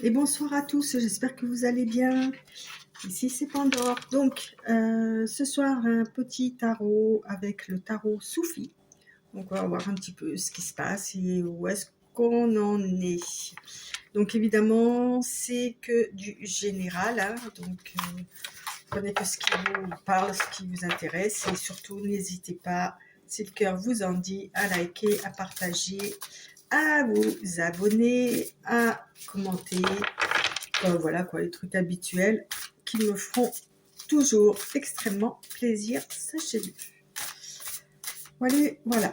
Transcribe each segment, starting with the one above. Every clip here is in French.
Et bonsoir à tous, j'espère que vous allez bien. Ici c'est Pandore. Donc ce soir un petit tarot avec le tarot Soufi. Donc on va voir un petit peu ce qui se passe et où est-ce qu'on en est. Donc évidemment c'est que du général, hein. Donc prenez que ce qui vous parle, ce qui vous intéresse et surtout n'hésitez pas, si le cœur vous en dit, à liker, à partager, à vous abonner, à commenter. Voilà quoi, les trucs habituels qui me feront toujours extrêmement plaisir, sachez-le. Voilà.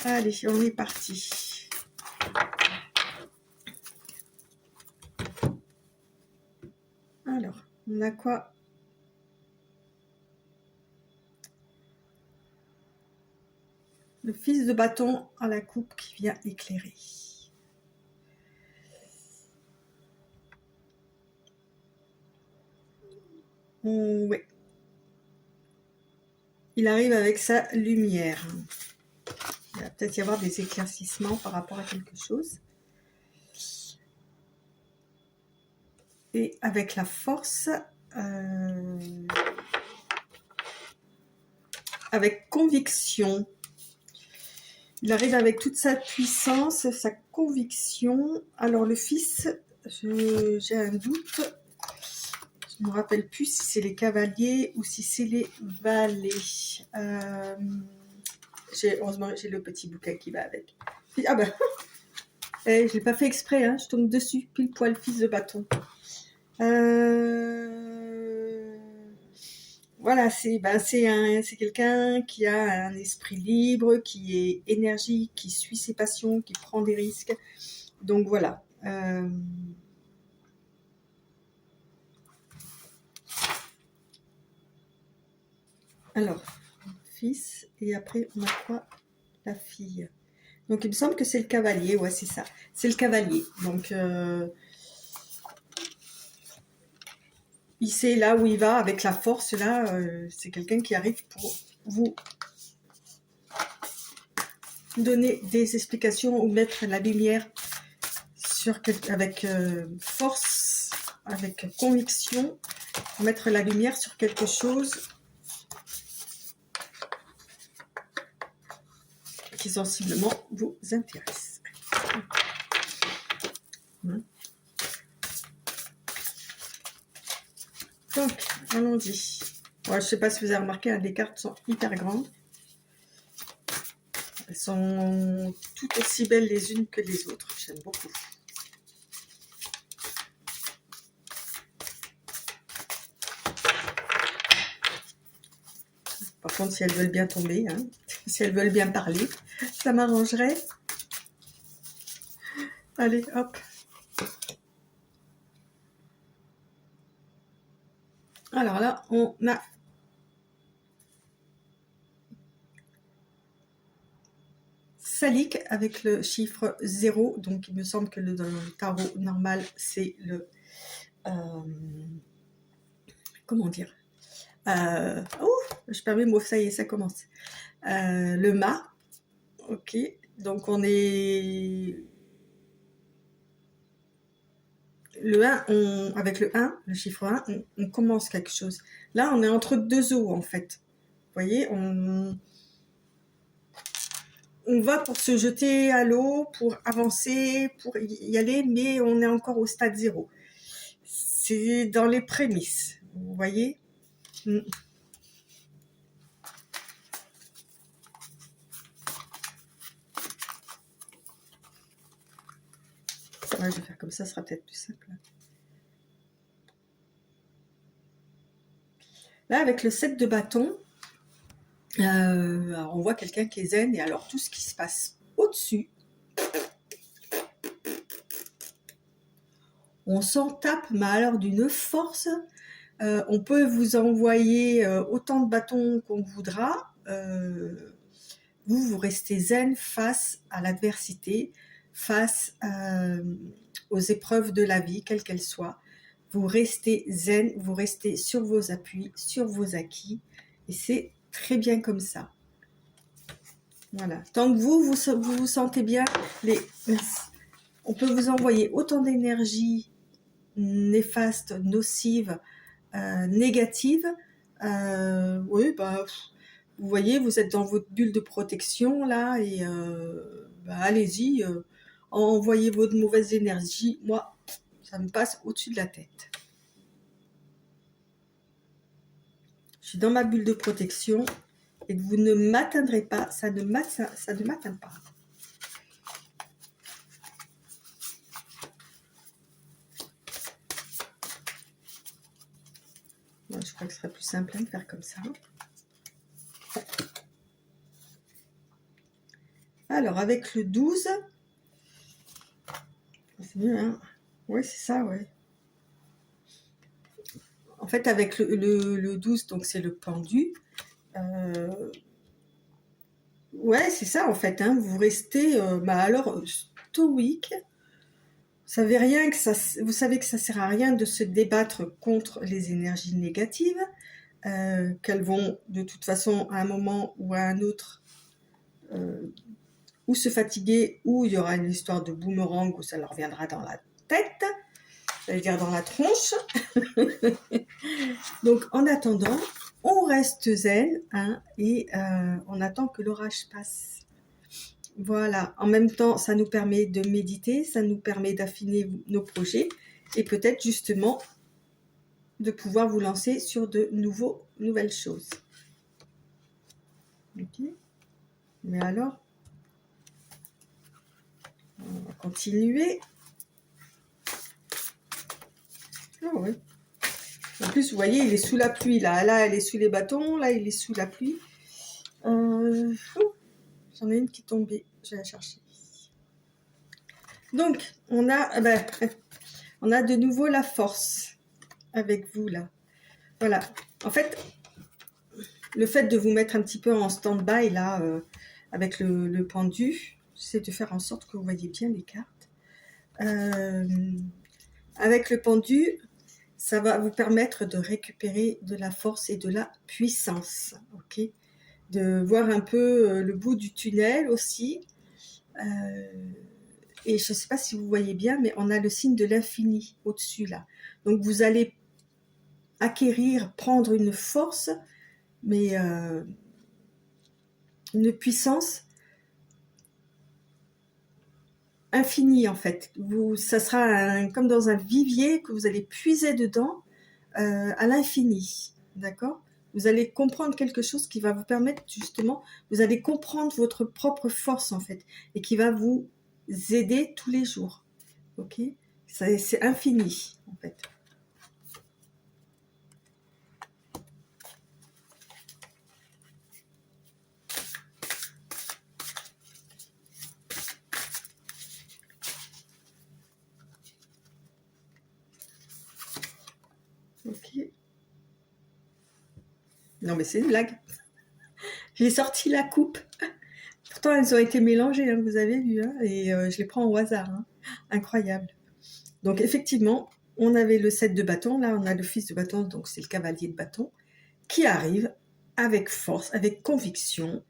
Allez, on est parti. Alors, on a quoi? Le fils de bâton à la coupe qui vient éclairer. Ouais. Il arrive avec sa lumière. Il va peut-être y avoir des éclaircissements par rapport à quelque chose. Et avec la force, avec conviction. Il arrive avec toute sa puissance, sa conviction. Alors le fils, j'ai un doute. Je ne me rappelle plus si c'est les cavaliers ou si c'est les valets. Heureusement, j'ai le petit bouquet qui va avec. Ah ben, je ne l'ai pas fait exprès, hein, je tombe dessus, pile poil, fils de bâton. Voilà, c'est quelqu'un qui a un esprit libre, qui est énergique, qui suit ses passions, qui prend des risques. Donc voilà. Alors, fils, et après on a quoi? La fille. Donc il me semble que c'est le cavalier, ouais c'est ça. C'est le cavalier. Donc il sait là où il va avec la force là. C'est quelqu'un qui arrive pour vous donner des explications ou mettre la lumière sur avec force, avec conviction, mettre la lumière sur quelque chose qui sensiblement vous intéresse. Donc, allons-y. Ouais, je ne sais pas si vous avez remarqué, hein, les cartes sont hyper grandes. Elles sont toutes aussi belles les unes que les autres. J'aime beaucoup. Par contre, si elles veulent bien tomber, hein, si elles veulent bien parler, ça m'arrangerait. Allez, hop. Alors là, on a Salik avec le chiffre 0. Donc, il me semble que dans le tarot normal, c'est le... comment dire, oh, je perds mes mots, ça y est, ça commence. Le mât. Ok, donc on est... Le 1, avec le 1, le chiffre 1, on commence quelque chose. Là, on est entre deux eaux, en fait. Vous voyez, on va pour se jeter à l'eau, pour avancer, pour y aller, mais on est encore au stade 0. C'est dans les prémices, vous voyez. Ouais, je vais faire comme ça sera peut-être plus simple. Là, avec le 7 de bâton, on voit quelqu'un qui est zen, et alors tout ce qui se passe au-dessus, on s'en tape, mais alors d'une force. On peut vous envoyer autant de bâtons qu'on voudra. Vous restez zen face à l'adversité, face aux épreuves de la vie, quelles qu'elles soient. Vous restez zen, vous restez sur vos appuis, sur vos acquis, et c'est très bien comme ça. Voilà. Tant que vous vous sentez bien, on peut vous envoyer autant d'énergie néfaste, nocive, négative. Oui, bah, vous voyez, vous êtes dans votre bulle de protection là et bah, allez-y, envoyez votre mauvaise énergie. Moi, ça me passe au-dessus de la tête. Je suis dans ma bulle de protection et vous ne m'atteindrez pas, ça ne m'atteint pas. Moi, je crois que ce serait plus simple de faire comme ça. Alors, avec le 12, c'est mieux, hein? Oui, c'est ça, ouais. En fait, avec le 12, donc c'est le pendu. Ouais, c'est ça, en fait. Hein, vous restez, bah alors, stoïque. Vous savez que ça sert à rien de se débattre contre les énergies négatives, qu'elles vont de toute façon à un moment ou à un autre ou se fatiguer, ou il y aura une histoire de boomerang où ça leur reviendra dans la tête, j'allais dire dans la tronche. Donc en attendant, on reste zen, hein, et on attend que l'orage passe. Voilà, en même temps, ça nous permet de méditer, ça nous permet d'affiner nos projets et peut-être justement de pouvoir vous lancer sur de nouvelles choses. Ok. Mais alors, on va continuer. Ah oui. En plus, vous voyez, il est sous la pluie là. Là, elle est sous les bâtons. Là, il est sous la pluie. J'en ai une qui est tombée. Je vais la chercher. Donc, on a de nouveau la force avec vous là. Voilà. En fait, le fait de vous mettre un petit peu en stand-by là, avec le pendu, c'est de faire en sorte que vous voyez bien les cartes. Avec le pendu, ça va vous permettre de récupérer de la force et de la puissance, ok? De voir un peu le bout du tunnel aussi. Et je ne sais pas si vous voyez bien, mais on a le signe de l'infini au-dessus là. Donc vous allez acquérir, prendre une force, mais une puissance infinie en fait. Ça sera comme dans un vivier que vous allez puiser dedans à l'infini, d'accord? Vous allez comprendre quelque chose qui va vous permettre justement, vous allez comprendre votre propre force en fait, et qui va vous aider tous les jours, ok? C'est infini en fait. Ok. Non mais c'est une blague. J'ai sorti la coupe. Pourtant elles ont été mélangées, hein, vous avez vu, hein, et je les prends au hasard. Hein. Incroyable. Donc effectivement, on avait le 7 de bâton, là on a le fils de bâton, donc c'est le cavalier de bâton, qui arrive avec force, avec conviction.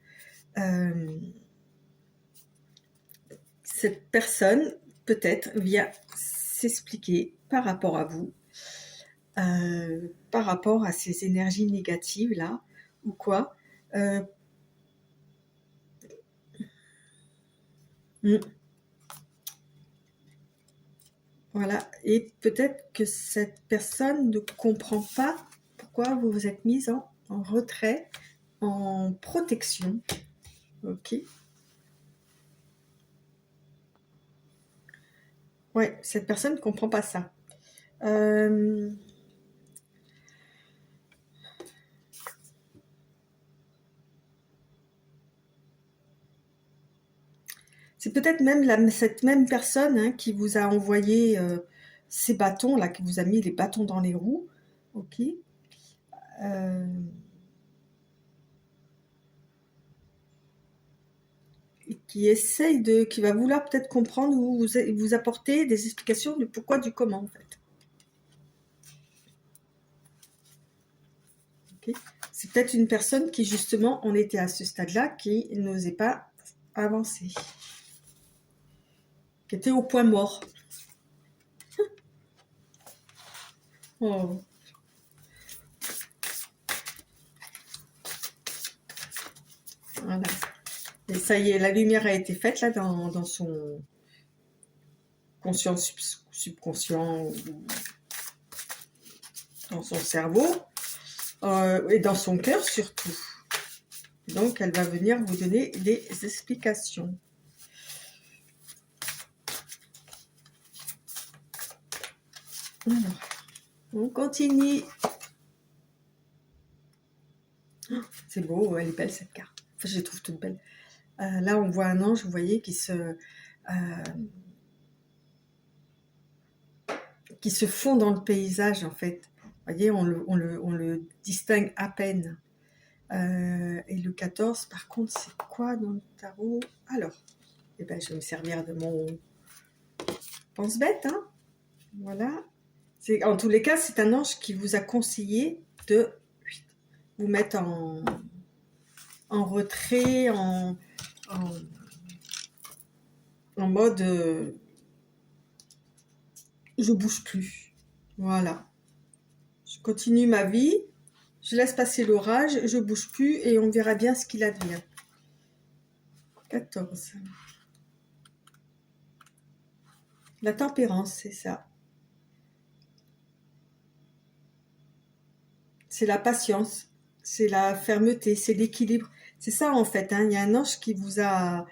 Cette personne, peut-être, vient s'expliquer par rapport à vous, par rapport à ces énergies négatives là, ou quoi. Voilà, et peut-être que cette personne ne comprend pas pourquoi vous vous êtes mise en retrait, en protection. Ok. Ouais, cette personne ne comprend pas ça. C'est peut-être même cette même personne, hein, qui vous a envoyé ces bâtons, là, qui vous a mis les bâtons dans les roues. Ok. Qui va vouloir peut-être comprendre ou vous apporter des explications du pourquoi, du comment, en fait. Okay. C'est peut-être une personne qui, justement, en était à ce stade-là, qui n'osait pas avancer. qui était au point mort. Oh. Voilà. Et ça y est, la lumière a été faite là dans son conscient, subconscient, ou dans son cerveau, et dans son cœur surtout. Donc, elle va venir vous donner des explications. Alors, on continue. Oh, c'est beau, elle est belle cette carte. Enfin, je les trouve toutes belles. Là, on voit un ange, vous voyez, qui se fond dans le paysage, en fait. Vous voyez, on le distingue à peine. Et le 14, par contre, c'est quoi dans le tarot? Alors, eh ben, je vais me servir de mon pense-bête. Hein. Voilà. En tous les cas, c'est un ange qui vous a conseillé de vous mettre en retrait, en mode je bouge plus. Voilà. Je continue ma vie, je laisse passer l'orage, je bouge plus et on verra bien ce qu'il advient. 14. La tempérance, c'est ça. C'est la patience, c'est la fermeté, c'est l'équilibre. C'est ça en fait. Hein. Il y a un ange qui vous a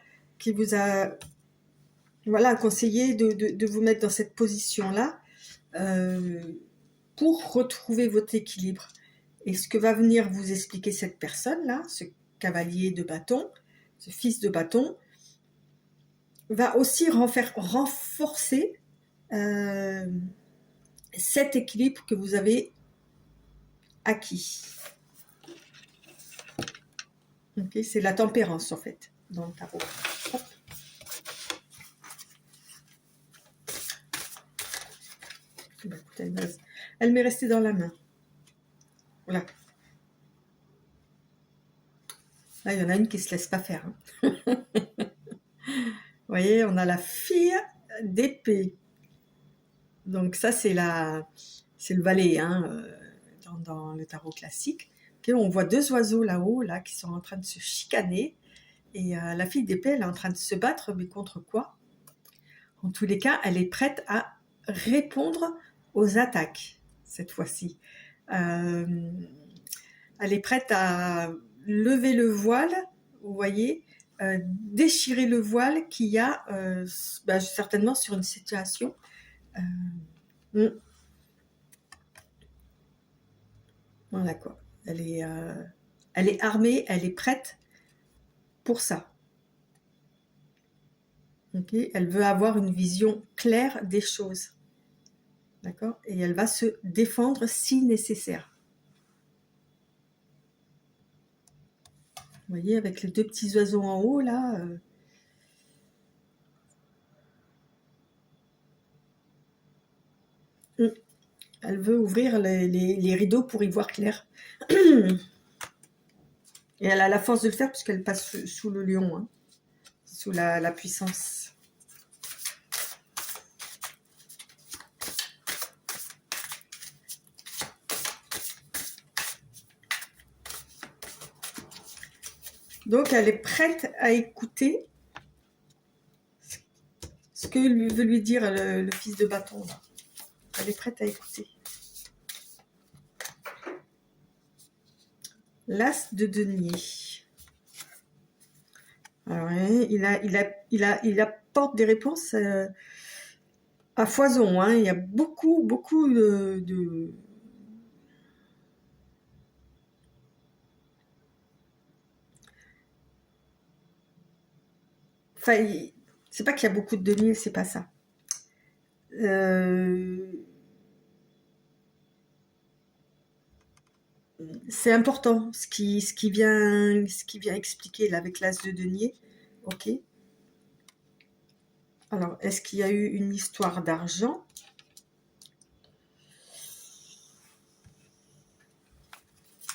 voilà, conseillé de vous mettre dans cette position-là pour retrouver votre équilibre. Et ce que va venir vous expliquer cette personne-là, ce cavalier de bâton, ce fils de bâton, va aussi renforcer cet équilibre que vous avez acquis. Okay, c'est la tempérance en fait dans le tarot. Hop. Ben, écoute, elle m'est restée dans la main. Voilà. Là, il y en a une qui ne se laisse pas faire. Hein. Vous voyez, on a la fille d'épée. Donc ça, c'est le valet hein, dans le tarot classique. Okay, on voit deux oiseaux là-haut, là, qui sont en train de se chicaner. Et la fille d'épée, elle est en train de se battre, mais contre quoi? En tous les cas, elle est prête à répondre aux attaques, cette fois-ci. Elle est prête à lever le voile, vous voyez, déchirer le voile qu'il y a certainement sur une situation. Voilà quoi. Elle est armée, elle est prête pour ça. Okay, elle veut avoir une vision claire des choses. D'accord? Et elle va se défendre si nécessaire. Vous voyez, avec les deux petits oiseaux en haut, là. Elle veut ouvrir les rideaux pour y voir clair. Et elle a la force de le faire puisqu'elle passe sous le lion, hein, sous la puissance. Donc, elle est prête à écouter ce que veut lui dire le fils de bâton. Là. Elle est prête à écouter. L'as de denier. Alors, il apporte des réponses à foison. Hein. Il y a beaucoup de Enfin, c'est pas qu'il y a beaucoup de deniers, c'est pas ça. C'est important ce qui vient expliquer là avec l'as de denier. Ok. Alors, est-ce qu'il y a eu une histoire d'argent?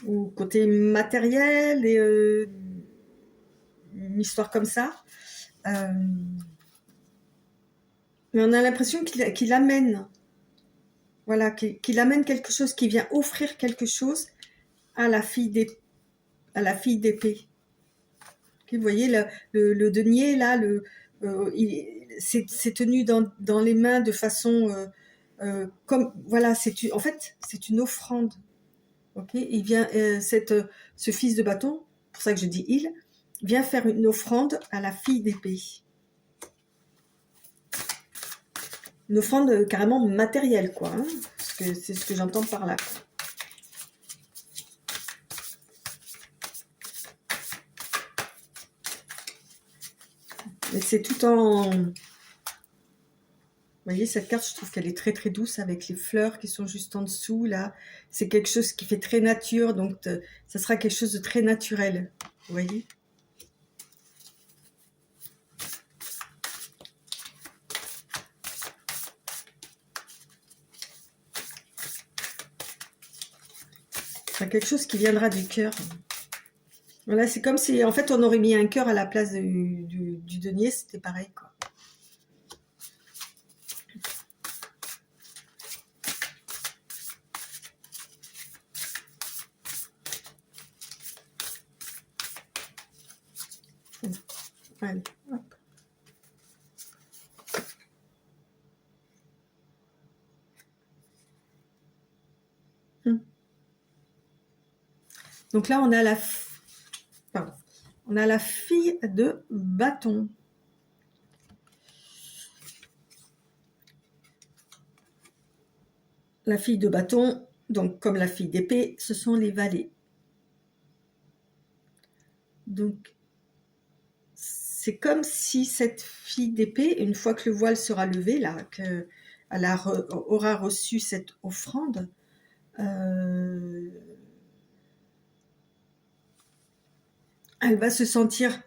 Ou côté matériel et une histoire comme ça? Mais on a l'impression qu'il amène, voilà, qu'il amène quelque chose, qui vient offrir quelque chose à la fille d'épée. Vous voyez, le denier, là, c'est tenu dans les mains de façon... comme, voilà, en fait, c'est une offrande. Ok, il vient, ce fils de bâton, pour ça que je dis il, vient faire une offrande à la fille d'épée. Une offrande carrément matérielle, quoi. Hein, parce que c'est ce que j'entends par là. Mais c'est tout en... Vous voyez, cette carte, je trouve qu'elle est très très douce avec les fleurs qui sont juste en dessous, là. C'est quelque chose qui fait très nature, donc ça sera quelque chose de très naturel. Vous voyez ? C'est quelque chose qui viendra du cœur. Voilà, c'est comme si, en fait, on aurait mis un cœur à la place du denier, c'était pareil, quoi. Allez, hop. Donc là, on a la fille de bâton. La fille de bâton, donc comme la fille d'épée, ce sont les valets. Donc, c'est comme si cette fille d'épée, une fois que le voile sera levé, là, qu'elle aura reçu cette offrande, elle va se sentir,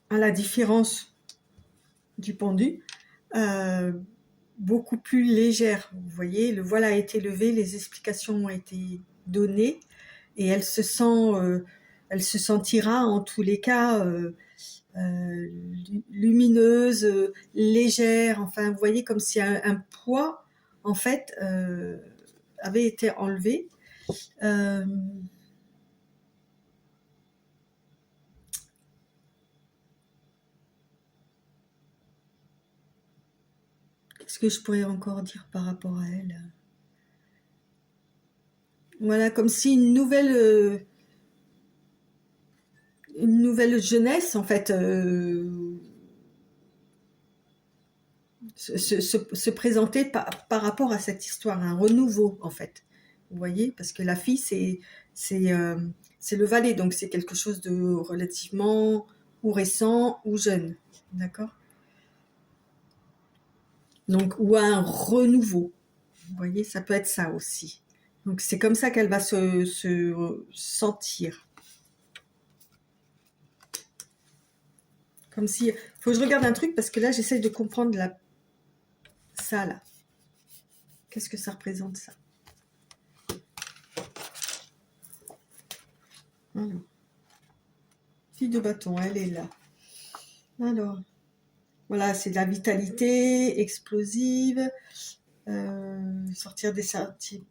à la différence du pendu, beaucoup plus légère. Vous voyez, le voile a été levé, les explications ont été données, et elle se sentira en tous les cas lumineuse, légère. Enfin, vous voyez, comme si un poids, en fait, avait été enlevé. Qu'est-ce que je pourrais encore dire par rapport à elle? Voilà, comme si une nouvelle jeunesse, en fait, se présentait par rapport à cette histoire, un renouveau, en fait. Vous voyez, parce que la fille, c'est le valet, donc c'est quelque chose de relativement ou récent ou jeune, d'accord? Donc, ou un renouveau. Vous voyez, ça peut être ça aussi. Donc, c'est comme ça qu'elle va se sentir. Comme si... Faut que je regarde un truc, parce que là, j'essaie de comprendre ça, là. Qu'est-ce que ça représente, ça? Alors. Fille de bâton, elle est là. Alors, voilà, c'est de la vitalité explosive, sortir des sentiers.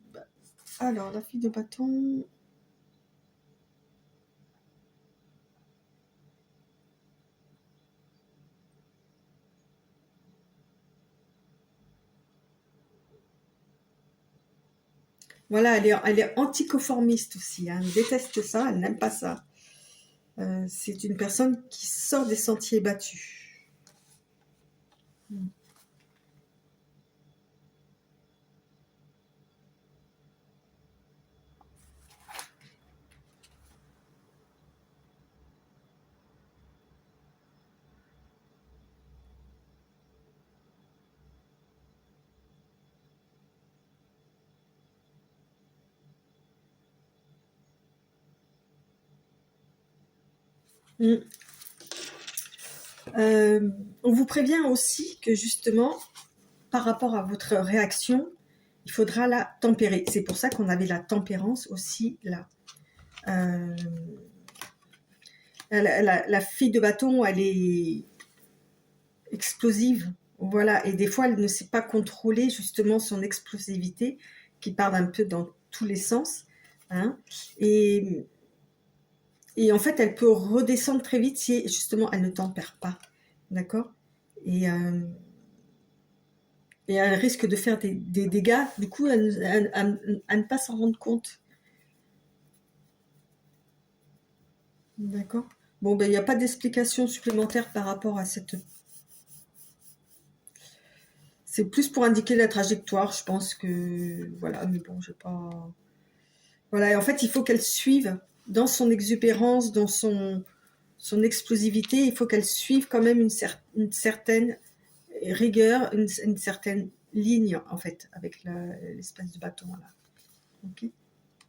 Alors, la fille de bâton. Voilà, elle est anticonformiste aussi, hein. Elle déteste ça, elle n'aime pas ça. C'est une personne qui sort des sentiers battus. Mm. On vous prévient aussi que justement, par rapport à votre réaction, il faudra la tempérer. C'est pour ça qu'on avait la tempérance aussi là. La fille de bâton, elle est explosive, Voilà, et des fois, elle ne sait pas contrôler justement son explosivité qui part un peu dans tous les sens. Hein, et, et en fait, elle peut redescendre très vite si justement elle ne tempère pas. D'accord, et elle risque de faire des dégâts, du coup, à ne pas s'en rendre compte. D'accord. Bon, ben, il n'y a pas d'explication supplémentaire par rapport à cette... C'est plus pour indiquer la trajectoire, je pense que... Voilà, mais bon, je pas... Voilà, et en fait, il faut qu'elle suive dans son exubérance, dans son explosivité, il faut qu'elle suive quand même une certaine rigueur, une certaine ligne, en fait, avec l'espèce de bâton, là. Ok.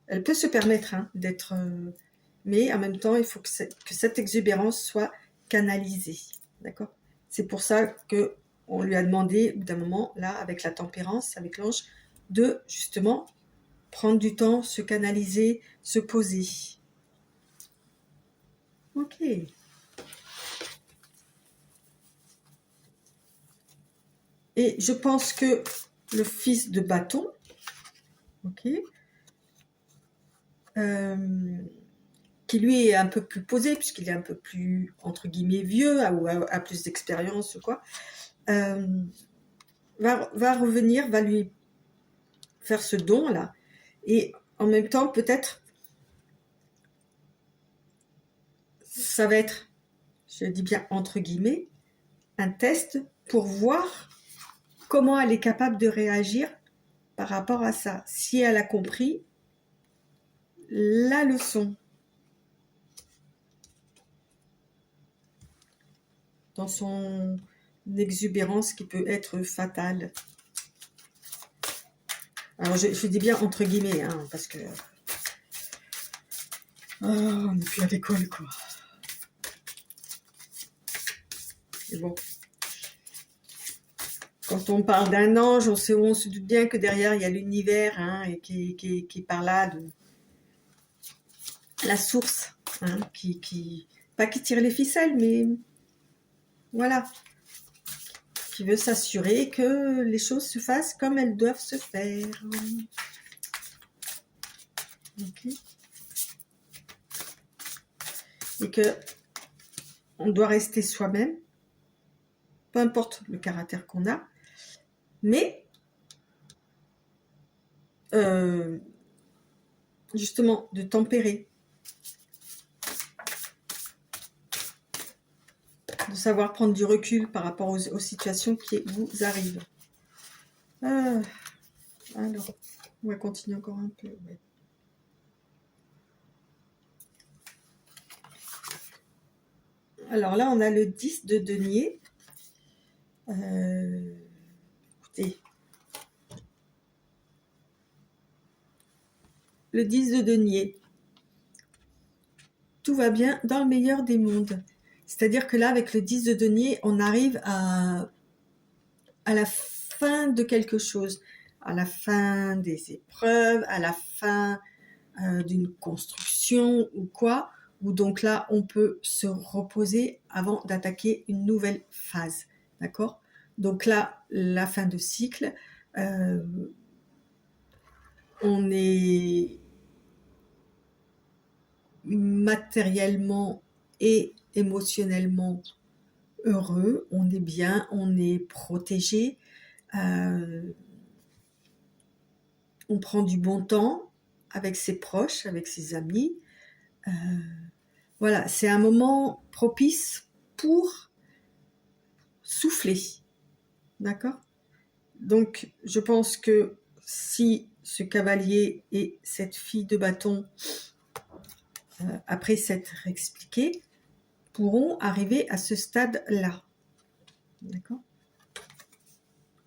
Elle peut se permettre hein, d'être... mais en même temps, il faut que cette exubérance soit canalisée. D'accord. C'est pour ça que on lui a demandé, d'un moment, là, avec la tempérance, avec l'ange, de, justement, prendre du temps, se canaliser, se poser. Ok. Et je pense que le fils de bâton, ok, qui lui est un peu plus posé, puisqu'il est un peu plus, entre guillemets, vieux, ou a plus d'expérience ou quoi, va revenir, va lui faire ce don-là. Et en même temps, peut-être, ça va être, je dis bien entre guillemets, un test pour voir comment elle est capable de réagir par rapport à ça. Si elle a compris la leçon dans son exubérance qui peut être fatale. Alors, je dis bien entre guillemets, hein, parce que... Oh, on n'est plus à l'école, quoi. Mais bon. Quand on parle d'un ange, on se doute bien que derrière, il y a l'univers, hein, et qui par là de la source, hein, pas qui tire les ficelles, mais voilà, qui veut s'assurer que les choses se fassent comme elles doivent se faire. Okay. Et que on doit rester soi-même, peu importe le caractère qu'on a, mais justement de tempérer, de savoir prendre du recul par rapport aux situations qui vous arrivent. Alors, on va continuer encore un peu. Ouais. Alors là, on a le 10 de denier. Écoutez, le 10 de denier. Tout va bien dans le meilleur des mondes. C'est-à-dire que là, avec le 10 de denier, on arrive à la fin de quelque chose, à la fin des épreuves, à la fin d'une construction ou quoi, où donc là, on peut se reposer avant d'attaquer une nouvelle phase. D'accord? Donc là, la fin de cycle, on est matériellement et émotionnellement heureux, on est bien, on est protégé, on prend du bon temps avec ses proches, avec ses amis. Voilà, c'est un moment propice pour souffler. D'accord? Donc, je pense que si ce cavalier et cette fille de bâton, après s'être expliqués, pourront arriver à ce stade-là. D'accord?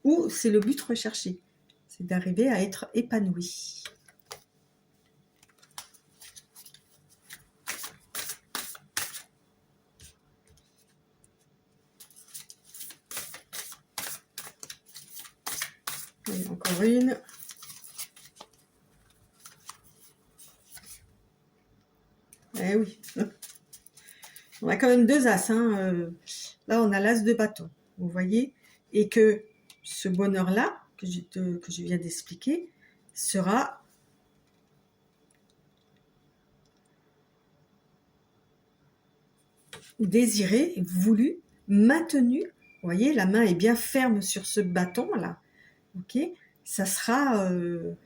Où c'est le but recherché, c'est d'arriver à être épanoui. Allez, encore une. Eh oui. On a quand même deux as. Hein. Là, on a l'as de bâton. Vous voyez, et que ce bonheur-là, que je viens d'expliquer, sera désiré, voulu, maintenu. Vous voyez, la main est bien ferme sur ce bâton-là. Ok, ça sera... vous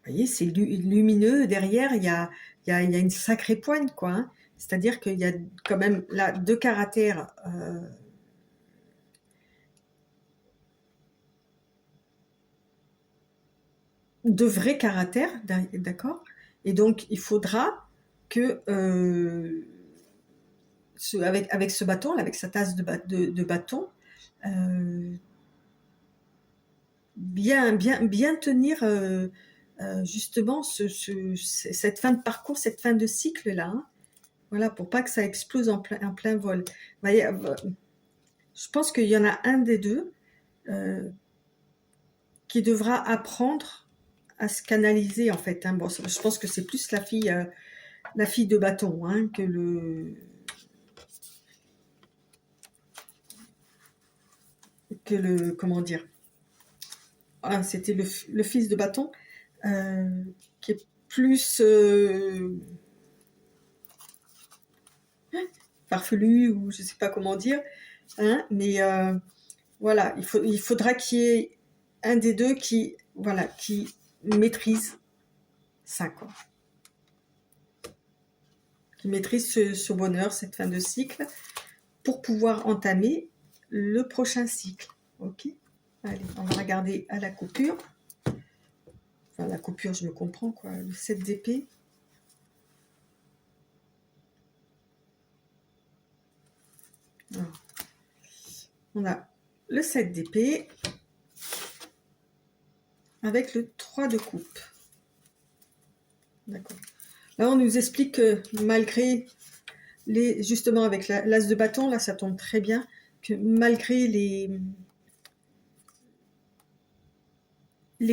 voyez, c'est lumineux. Derrière, il y a une sacrée pointe, quoi. Hein. C'est-à-dire qu'il y a quand même là 2 caractères... de vrais caractères, d'accord? Et donc, il faudra que, avec ce bâton, avec sa tasse de bâton, bien tenir justement cette fin de parcours, cette fin de cycle-là. Hein. Voilà, pour pas que ça explose en plein vol. Vous voyez, je pense qu'il y en a un des deux qui devra apprendre à se canaliser en fait. Hein. Bon, je pense que c'est plus la fille de bâton hein, que le comment dire. Ah, c'était le fils de bâton qui est plus farfelu ou je sais pas comment dire. Hein, mais voilà, il faudra qu'il y ait un des deux qui maîtrise ça, quoi. Qui maîtrise ce bonheur, cette fin de cycle, pour pouvoir entamer le prochain cycle. Ok. Allez, on va regarder à la coupure. Enfin, la coupure, je me comprends, quoi. Le 7 d'épée. On a le 7 d'épée avec le 3 de coupe. D'accord. Là, on nous explique que malgré justement avec l'as de bâton, là, ça tombe très bien, que malgré les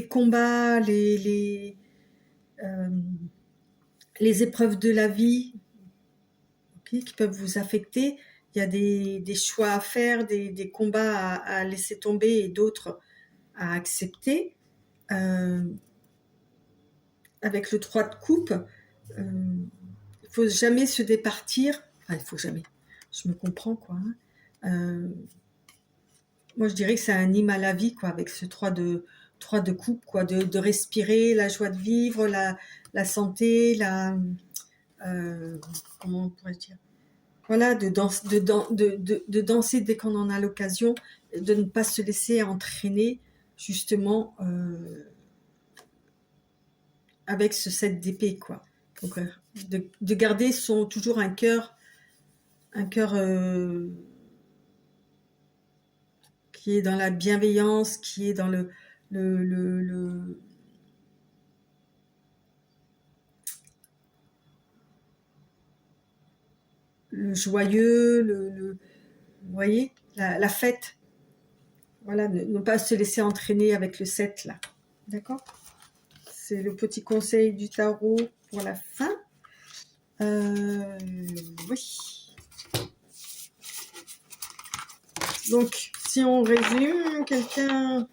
combats, les épreuves de la vie okay, qui peuvent vous affecter, il y a des choix à faire, des combats à laisser tomber et d'autres à accepter. Avec le 3 de coupe, il ne faut jamais se départir. Enfin, il faut jamais. Je me comprends, quoi. Hein. Moi, je dirais que ça anime à la vie, quoi, avec ce 3 de coupe, quoi, de respirer, la joie de vivre, la santé, comment on pourrait dire, voilà, de danser dès qu'on en a l'occasion, de ne pas se laisser entraîner, justement, avec ce 7 d'épée, quoi. Donc, de garder toujours un cœur qui est dans la bienveillance, qui est dans le joyeux, vous voyez, la fête. Voilà, ne pas se laisser entraîner avec le 7 là. D'accord ? C'est le petit conseil du tarot pour la fin. Oui. Donc, si on résume, quelqu'un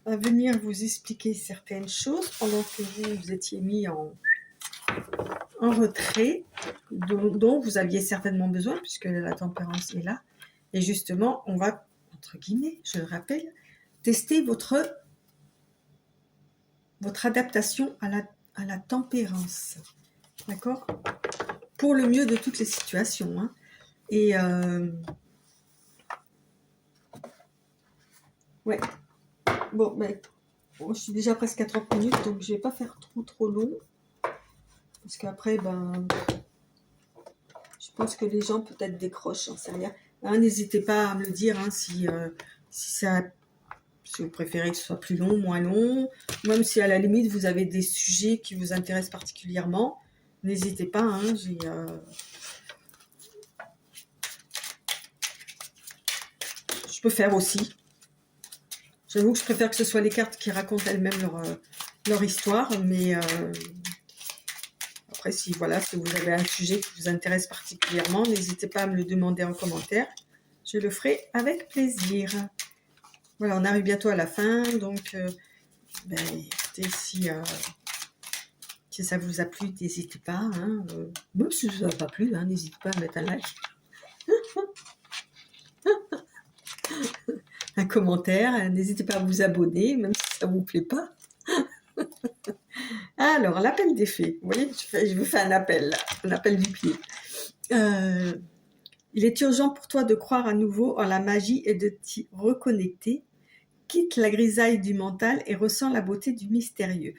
va venir vous expliquer certaines choses pendant que vous étiez mis en retrait, dont vous aviez certainement besoin, puisque la tempérance est là. Et justement, on va, entre guillemets, je le rappelle, tester votre adaptation à la tempérance. D'accord ? Pour le mieux de toutes les situations. Hein. Et ouais. Bon, ben, je suis déjà presque à 30 minutes, donc je vais pas faire trop long. Parce qu'après, ben, je pense que les gens peut-être décrochent, j'en sais rien. Hein, n'hésitez pas à me le dire hein, si vous préférez que ce soit plus long, moins long. Même si à la limite, vous avez des sujets qui vous intéressent particulièrement. N'hésitez pas, hein, je peux faire aussi. J'avoue que je préfère que ce soit les cartes qui racontent elles-mêmes leur histoire, mais après, si voilà, si vous avez un sujet qui vous intéresse particulièrement, n'hésitez pas à me le demander en commentaire. Je le ferai avec plaisir. Voilà, on arrive bientôt à la fin, donc ben, écoutez, si ça vous a plu, n'hésitez pas. Hein, même si ça vous a pas plu, hein, n'hésitez pas à mettre un like, un commentaire. N'hésitez pas à vous abonner, même si ça vous plaît pas. Alors, l'appel des fées. Vous voyez, je vous fais un appel du pied. Il est urgent pour toi de croire à nouveau en la magie et de t'y reconnecter. Quitte la grisaille du mental et ressens la beauté du mystérieux.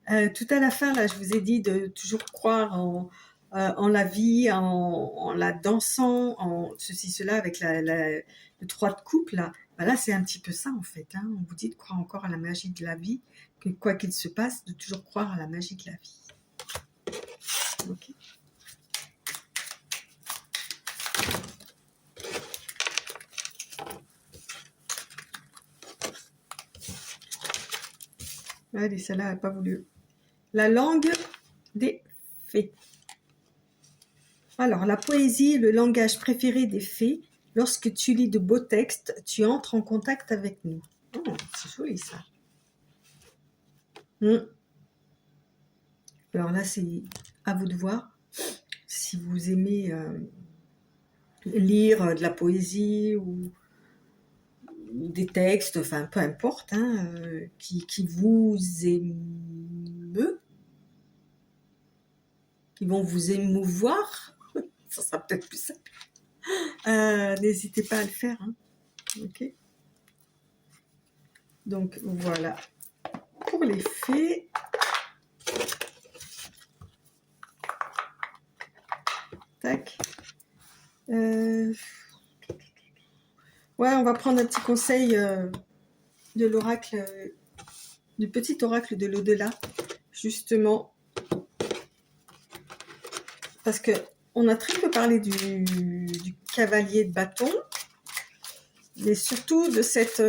Tout à la fin, là, je vous ai dit de toujours croire en la vie, en la dansant, en ceci, cela, avec le 3 de coupe, là. Ben là, c'est un petit peu ça, en fait. Hein. On vous dit de croire encore à la magie de la vie, que quoi qu'il se passe, de toujours croire à la magie de la vie. Ok. Allez, celle-là n'a pas voulu. La langue des fées. Alors, la poésie est le langage préféré des fées. Lorsque tu lis de beaux textes, tu entres en contact avec nous. Oh, c'est joli ça. Alors là, c'est à vous de voir. Si vous aimez lire de la poésie ou des textes, enfin peu importe, hein, qui vous émeut, qui vont vous émouvoir, ça sera peut-être plus simple. N'hésitez pas à le faire. Hein. Ok. Donc voilà pour les fées. Tac. Ouais, on va prendre un petit conseil de l'oracle, du petit oracle de l'au-delà, justement, parce que on a très peu parlé du cavalier de bâton, mais surtout de cette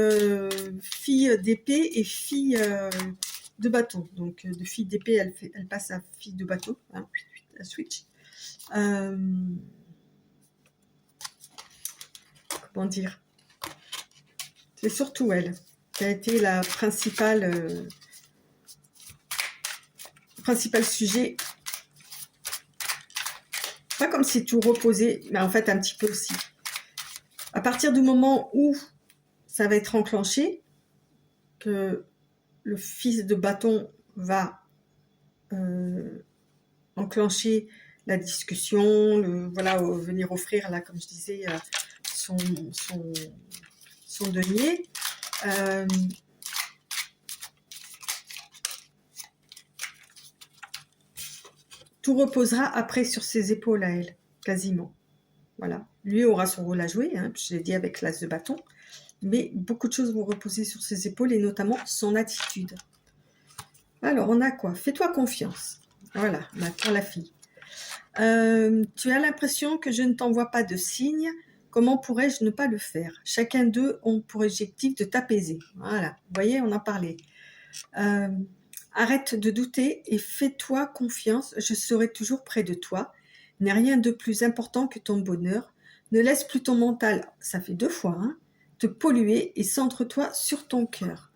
fille d'épée et fille de bâton. Donc de fille d'épée, elle passe à fille de bateau, hein, à switch. Comment dire? C'est surtout elle qui a été la principal sujet. Pas comme si tout reposait, mais en fait un petit peu aussi. À partir du moment où ça va être enclenché, que le fils de bâton va enclencher la discussion, voilà, venir offrir, là, comme je disais, son denier. Tout reposera après sur ses épaules à elle, quasiment. Voilà. Lui aura son rôle à jouer, hein, je l'ai dit avec l'as de bâton, mais beaucoup de choses vont reposer sur ses épaules et notamment son attitude. Alors, on a quoi? Fais-toi confiance. Voilà, pour la fille. Tu as l'impression que je ne t'envoie pas de signes. Comment pourrais-je ne pas le faire? Chacun d'eux ont pour objectif de t'apaiser. Voilà, vous voyez, on en parlait. Arrête de douter et fais-toi confiance. Je serai toujours près de toi. Il n'y a rien de plus important que ton bonheur. Ne laisse plus ton mental, ça fait 2 fois, hein, te polluer et centre-toi sur ton cœur.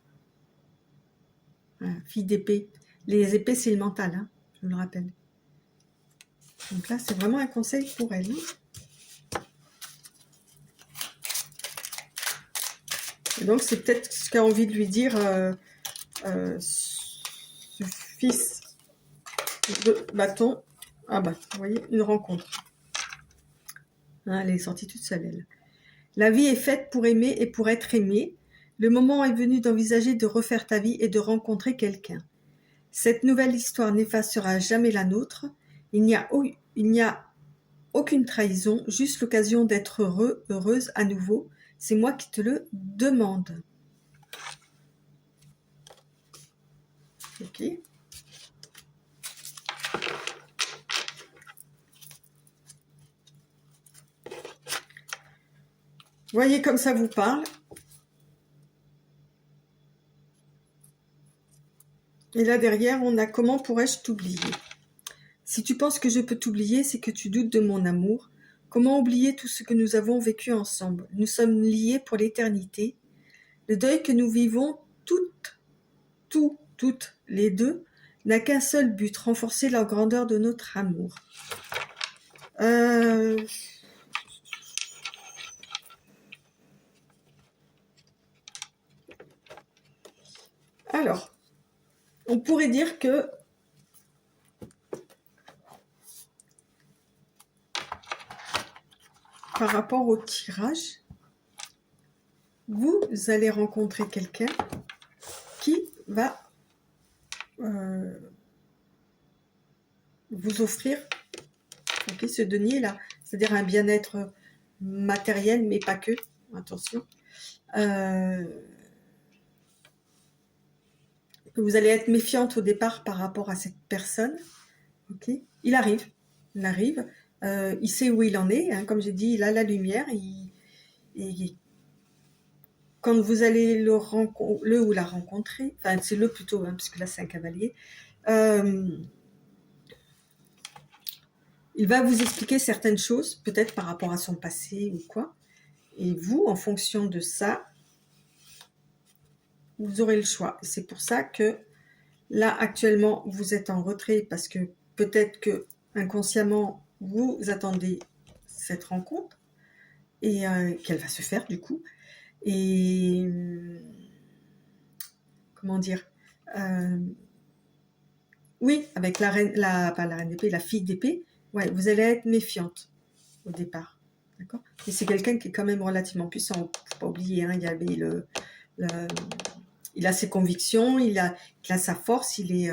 Voilà, fille d'épée. Les épées, c'est le mental, hein, je me le rappelle. Donc là, c'est vraiment un conseil pour elle. Et donc, c'est peut-être ce qu'a envie de lui dire ce fils de bâton. Ah bah, vous voyez, une rencontre. Hein, elle est sortie toute seule, elle. La vie est faite pour aimer et pour être aimée. Le moment est venu d'envisager de refaire ta vie et de rencontrer quelqu'un. Cette nouvelle histoire n'effacera jamais la nôtre. Il n'y a aucune trahison, juste l'occasion d'être heureuse à nouveau. C'est moi qui te le demande. Ok. Voyez comme ça vous parle. Et là derrière, on a comment pourrais-je t'oublier? Si tu penses que je peux t'oublier, c'est que tu doutes de mon amour. Comment oublier tout ce que nous avons vécu ensemble? Nous sommes liés pour l'éternité. Le deuil que nous vivons toutes les deux, n'a qu'un seul but, renforcer la grandeur de notre amour. Alors, on pourrait dire que par rapport au tirage, vous allez rencontrer quelqu'un qui va vous offrir ce denier-là, c'est-à-dire un bien-être matériel, mais pas que, attention. Vous allez être méfiante au départ par rapport à cette personne. Okay. Il arrive. Il sait où il en est, hein, comme j'ai dit, il a la lumière. Quand vous allez le ou la rencontrer, enfin c'est le plutôt, hein, parce que là c'est un cavalier, il va vous expliquer certaines choses, peut-être par rapport à son passé ou quoi. Et vous, en fonction de ça, vous aurez le choix. C'est pour ça que là, actuellement, vous êtes en retrait parce que peut-être que inconsciemment, vous attendez cette rencontre et qu'elle va se faire du coup. Et comment dire, oui, avec la reine, pas la reine d'épée, la fille d'épée, ouais, vous allez être méfiante au départ, d'accord. Et c'est quelqu'un qui est quand même relativement puissant. Faut pas oublier, hein, il y avait il a ses convictions, il a sa force, il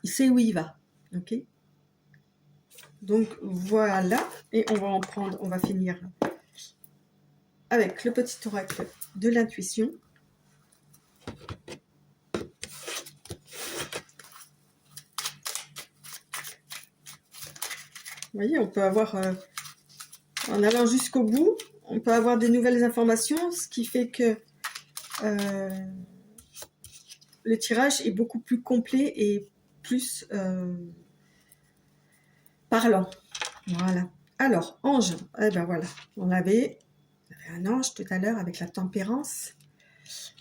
sait où il va, ok. Donc voilà, et on va finir avec le petit oracle de l'intuition. Vous voyez, on peut avoir, en allant jusqu'au bout, on peut avoir des nouvelles informations, ce qui fait que le tirage est beaucoup plus complet et plus parlant. Voilà. Alors, ange, eh ben voilà, on avait un ange tout à l'heure avec la tempérance.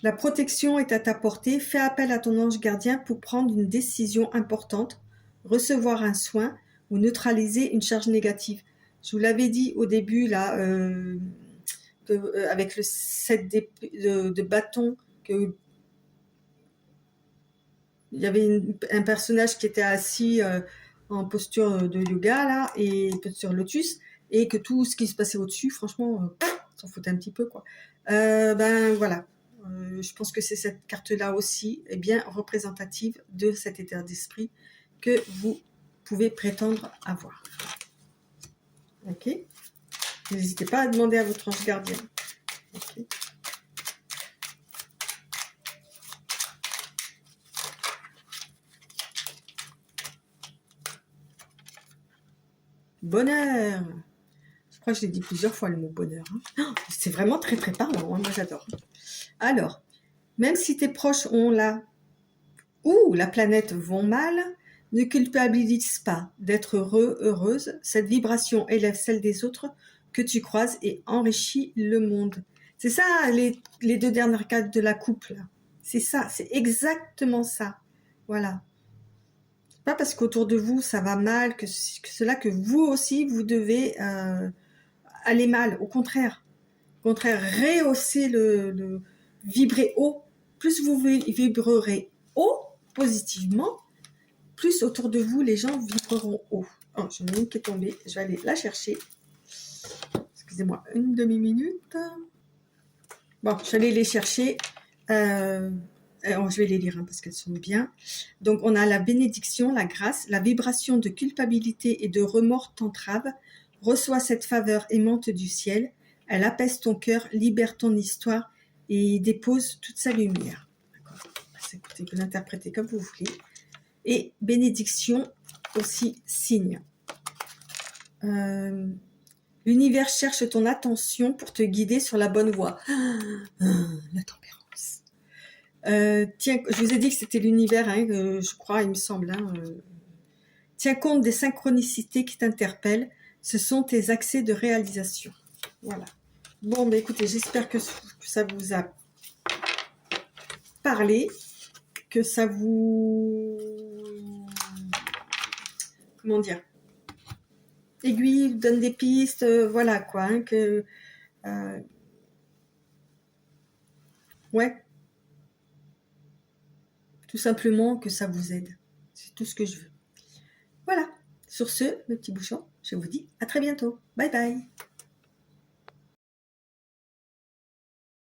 La protection est à ta portée. Fais appel à ton ange gardien pour prendre une décision importante, recevoir un soin ou neutraliser une charge négative. Je vous l'avais dit au début, là, avec le set de bâton, que il y avait un personnage qui était assis en posture de yoga, là, et posture lotus, et que tout ce qui se passait au-dessus, franchement, s'en foutait un petit peu, quoi. Ben voilà. Je pense que c'est cette carte-là aussi, est bien représentative de cet état d'esprit que vous pouvez prétendre avoir. Ok. N'hésitez pas à demander à votre ange gardien. Ok. Bonheur. Je crois que je l'ai dit plusieurs fois le mot bonheur. Hein. Oh, c'est vraiment très très parlant, hein, moi j'adore. Alors, même si tes proches ont la planète vont mal, ne culpabilise pas d'être heureux, heureuse. Cette vibration élève celle des autres que tu croises et enrichit le monde. C'est ça, les deux dernières cartes de la coupe, là. C'est ça, c'est exactement ça. Voilà. Pas parce qu'autour de vous, ça va mal, que cela que vous aussi, vous devez aller mal. Au contraire, rehausser vibrer haut. Plus vous vibrerez haut, positivement, plus autour de vous, les gens vibreront haut. Oh, j'en ai une qui est tombée. Je vais aller la chercher. Excusez-moi, une demi-minute. Bon, je vais aller les chercher. Je vais les lire hein, parce qu'elles sont bien. Donc, on a la bénédiction, la grâce, la vibration de culpabilité et de remords t'entrave. Reçois cette faveur aimante du ciel. Elle apaise ton cœur, libère ton histoire et dépose toute sa lumière. D'accord. Écoutez, vous l'interprétez comme vous voulez. Et bénédiction aussi signe. L'univers cherche ton attention pour te guider sur la bonne voie. La tempérance. Tiens, je vous ai dit que c'était l'univers, hein, je crois, il me semble. Hein, tiens compte des synchronicités qui t'interpellent. Ce sont tes accès de réalisation. Voilà. Bon, bah écoutez, j'espère que ça vous a parlé, que ça vous... Comment dire, aiguille, donne des pistes, voilà quoi, hein, que... ouais, tout simplement que ça vous aide. C'est tout ce que je veux. Voilà. Sur ce, mes petits bouchons, je vous dis à très bientôt. Bye bye.